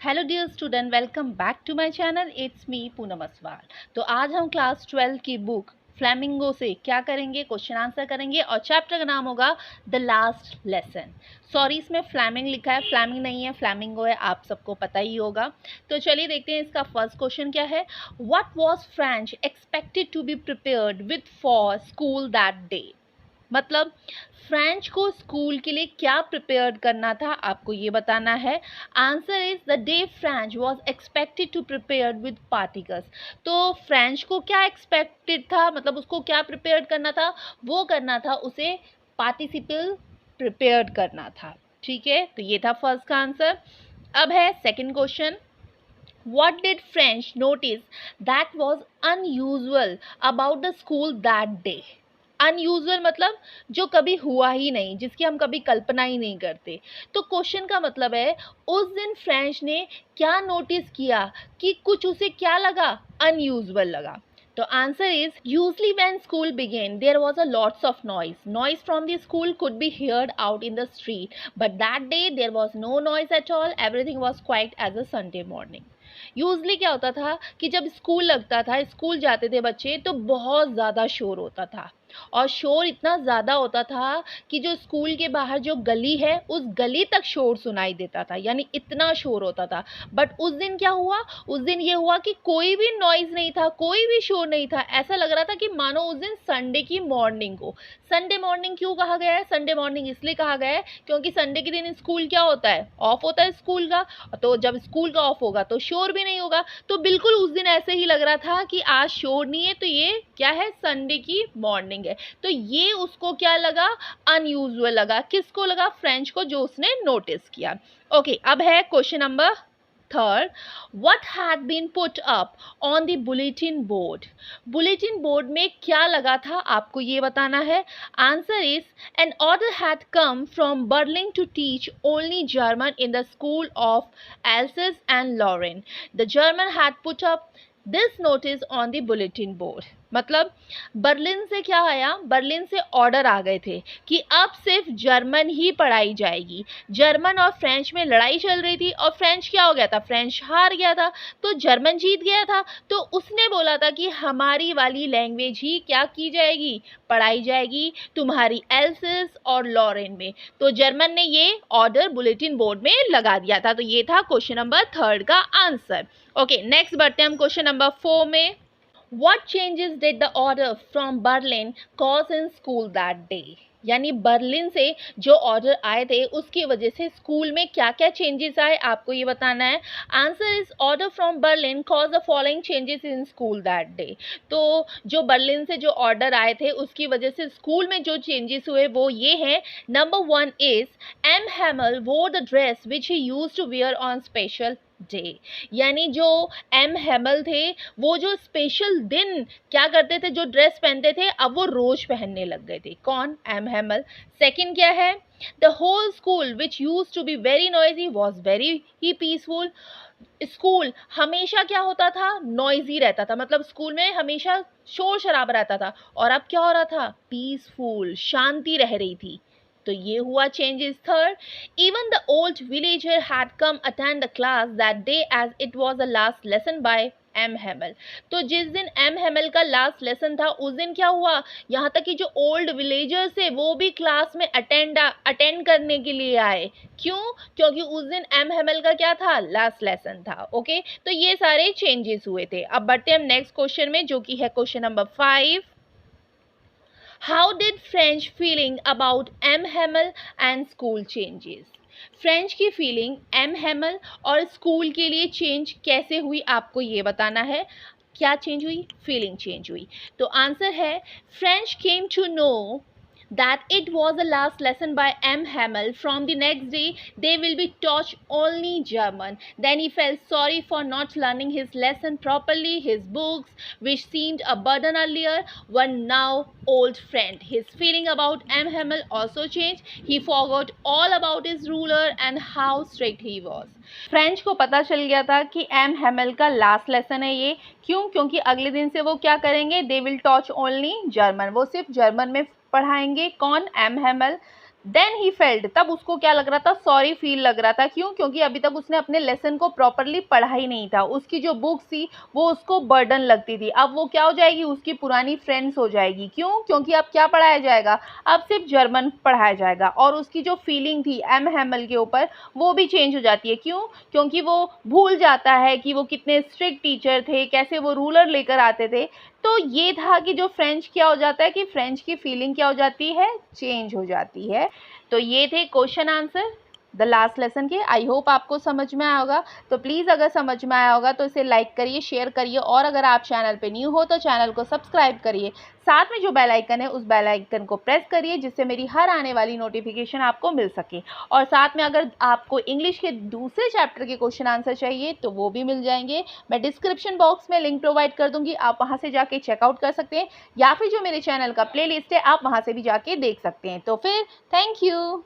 Hello dear student, welcome back to my channel. It's me Poonam Aswal. तो आज हम class 12 की बुक फ्लैमिंगो से क्या करेंगे, क्वेश्चन आंसर करेंगे और चैप्टर का नाम होगा द लास्ट लेसन। सॉरी, इसमें फ्लैमिंग लिखा है, फ्लैमिंग नहीं है, फ्लैमिंगो है, आप सबको पता ही होगा। तो चलिए देखते हैं इसका फर्स्ट क्वेश्चन क्या है। What was French expected to be prepared with for school that day. मतलब फ्रेंच को स्कूल के लिए क्या प्रिपेयर करना था, आपको ये बताना है। Answer is the day French was expected to prepare with particles. तो फ्रेंच को क्या एक्सपेक्टेड था, मतलब उसको क्या प्रिपेयर करना था, वो करना था उसे पार्टिसिपल प्रिपेयर करना था। ठीक है, तो ये था फर्स्ट का आंसर। अब है second question. What did French notice that was unusual about the school that day? Unusual मतलब जो कभी हुआ ही नहीं, जिसकी हम कभी कल्पना ही नहीं करते। तो क्वेश्चन का मतलब है उस दिन फ्रेंच ने क्या नोटिस किया कि कुछ उसे क्या लगा, अनयूजुअल लगा। तो answer is usually when school began there was a lots of noise from the school could be heard out in the street, but that day there was no noise at all, everything was quite as a Sunday morning. Usually क्या होता था कि जब school लगता था, school जाते थे बच्चे, तो बहुत ज़्यादा शोर होता था। और शोर इतना ज़्यादा होता था कि जो स्कूल के बाहर जो गली है उस गली तक शोर सुनाई देता था, यानी इतना शोर होता था। बट उस दिन क्या हुआ, उस दिन ये हुआ कि कोई भी नॉइज़ नहीं था, कोई भी शोर नहीं था। ऐसा लग रहा था कि मानो उस दिन संडे की मॉर्निंग हो। संडे मॉर्निंग क्यों कहा गया है, संडे मॉर्निंग इसलिए कहा गया है क्योंकि संडे के दिन स्कूल क्या होता है, ऑफ होता है स्कूल का। तो जब स्कूल का ऑफ होगा तो शोर भी नहीं होगा। तो बिल्कुल उस दिन ऐसे ही लग रहा था कि आज शोर नहीं है, तो ये क्या है, संडे की मॉर्निंग है। तो ये उसको क्या लगा, अनयूजुअल लगा। किसको लगा, फ्रेंच को, जो उसने नोटिस किया। ओके, अब है question number third. what had been put up on the bulletin board? Bulletin board में क्या लगा था, आपको ये बताना है। Answer is an order had come from Berlin to teach only German in the school of Alsace and Lorraine. The German had put up this notice on the bulletin board. मतलब Berlin से क्या आया, Berlin से order आ गए थे कि अब सिर्फ जर्मन ही पढ़ाई जाएगी। जर्मन और फ्रेंच में लड़ाई चल रही थी और फ्रेंच क्या हो गया था, फ्रेंच हार गया था, तो जर्मन जीत गया था। तो उसने बोला था कि हमारी वाली लैंग्वेज ही क्या की जाएगी, पढ़ाई जाएगी तुम्हारी एल्सेस और लॉरेन में। तो जर्मन ने ये ऑर्डर बुलेटिन बोर्ड में लगा दिया था। तो ये था क्वेश्चन नंबर थर्ड का आंसर। ओके, नेक्स्ट बढ़ते हैं हम क्वेश्चन नंबर 4 में। What changes did the order from Berlin cause in school that day? यानी बर्लिन से जो ऑर्डर आए थे उसकी वजह से स्कूल में क्या क्या चेंजेस आए, आपको ये बताना है। Answer is order from Berlin cause the following changes in school that day. तो जो बर्लिन से जो ऑर्डर आए थे उसकी वजह से स्कूल में जो चेंजेस हुए वो ये हैं। Number 1 is M Hamel wore the dress which he used to wear on special day. यानी जो एम हैमल थे वो जो स्पेशल दिन क्या करते थे, जो ड्रेस पहनते थे, अब वो रोज पहनने लग गए थे। कौन, एम हैमल। सेकंड क्या है, the whole school which use to be very noisy was very he peaceful. School हमेशा क्या होता था, नॉइजी रहता था, मतलब स्कूल में हमेशा शोर शराबा रहता था। और अब क्या हो रहा था, पीसफुल, शांति रह रही थी। तो ये हुआ changes third. Even the old villager had come attend the class that day as it was the last lesson by M Hamel. तो जिस दिन एम हैमल का लास्ट लेसन था उस दिन क्या हुआ, यहाँ तक कि जो ओल्ड विलेजर्स थे वो भी क्लास में अटेंड करने के लिए आए। क्यों, क्योंकि उस दिन एम हैमल का क्या था, लास्ट लेसन था। ओके, तो ये सारे चेंजेस हुए थे। अब बढ़ते हैं हम नेक्स्ट क्वेश्चन में, जो कि है question number 5। How did French feeling about M. Hamel and school changes? French की फीलिंग एम हैमल और स्कूल के लिए चेंज कैसे हुई, आपको ये बताना है। क्या चेंज हुई, फीलिंग चेंज हुई। तो आंसर है French came to know that it was the last lesson by M. Hamel. From the next day, they will be taught only German. Then he felt sorry for not learning his lesson properly. His books, which seemed a burden earlier, were now old friend. His feeling about M. Hamel also changed. He forgot all about his ruler and how strict he was. French को पता चल गया था कि M हैमल का last lesson है ये। क्यों, क्योंकि अगले दिन से वो क्या करेंगे, they will teach only German, वो सिर्फ जर्मन में पढ़ाएंगे। कौन, M Hamel. Then he felt, तब उसको क्या लग रहा था, सॉरी फील लग रहा था। क्यों? क्योंकि अभी तक उसने अपने लेसन को प्रॉपरली पढ़ा ही नहीं था, उसकी जो बुक्स थी वो उसको बर्डन लगती थी। अब वो क्या हो जाएगी, उसकी पुरानी फ्रेंड्स हो जाएगी। क्यों? क्योंकि अब क्या पढ़ाया जाएगा, अब सिर्फ जर्मन पढ़ाया जाएगा। और उसकी जो फीलिंग थी एम हैमल के ऊपर वो भी चेंज हो जाती है। क्यों? क्योंकि वो भूल जाता है कि वो कितने स्ट्रिक्ट टीचर थे, कैसे वो रूलर लेकर आते थे। तो ये था कि जो फ्रेंच क्या हो जाता है कि फ्रेंच की फीलिंग क्या हो जाती है, चेंज हो जाती है। तो ये थे question answer the last lesson के। आई होप आपको समझ में आया होगा। तो प्लीज़ अगर समझ में आया होगा तो इसे लाइक करिए, शेयर करिए, और अगर आप चैनल पे न्यू हो तो चैनल को सब्सक्राइब करिए। साथ में जो बेल आइकन है उस बेल आइकन को प्रेस करिए, जिससे मेरी हर आने वाली नोटिफिकेशन आपको मिल सके। और साथ में अगर आपको इंग्लिश के दूसरे चैप्टर के क्वेश्चन आंसर चाहिए तो वो भी मिल जाएंगे। मैं डिस्क्रिप्शन बॉक्स में लिंक प्रोवाइड कर दूंगी, आप वहाँ से जाके चेकआउट कर सकते हैं, या फिर जो मेरे चैनल का प्ले लिस्ट है आप वहाँ से भी जाके देख सकते हैं। तो फिर थैंक यू।